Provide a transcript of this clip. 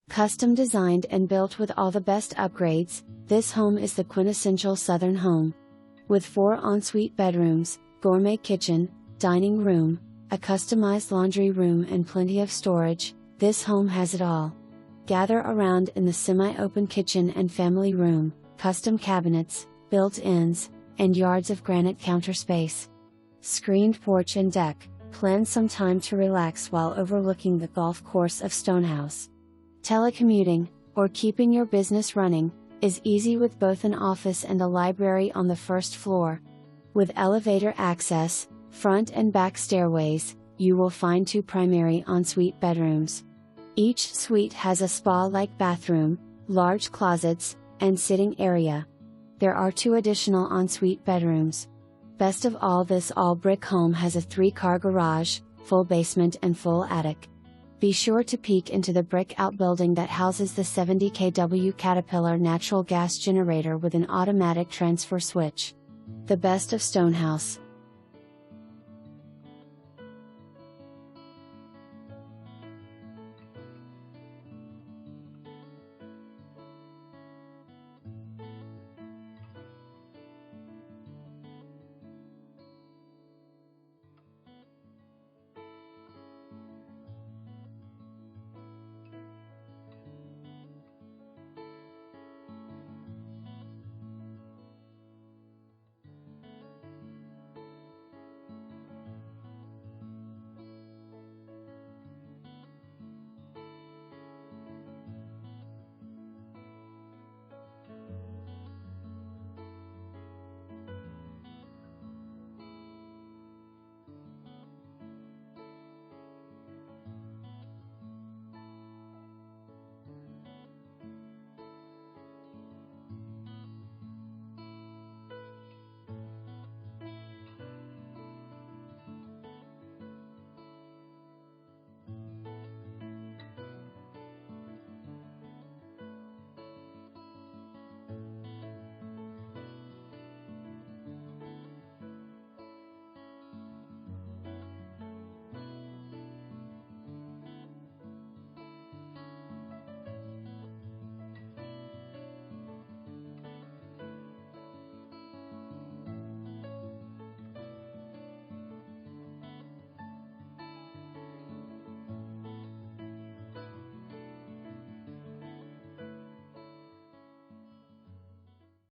Custom designed and built with all the best upgrades, this home is the quintessential Southern home. With 4 ensuite bedrooms, gourmet kitchen, dining room, a customized laundry room and plenty of storage, this home has it all. Gather around in the semi-open kitchen and family room, custom cabinets, built-ins, and yards of granite counter space. Screened porch and deck, plan some time to relax while overlooking the golf course of Stonehouse. Telecommuting, or keeping your business running, is easy with both an office and a library on the first floor. With elevator access, front and back stairways, you will find 2 primary ensuite bedrooms. Each suite has a spa-like bathroom, large closets, and sitting area. There are 2 additional ensuite bedrooms. Best of all, this all-brick home has a 3-car garage, full basement and full attic. Be sure to peek into the brick outbuilding that houses the 70 kW Caterpillar natural gas generator with an automatic transfer switch. The best of Stonehouse.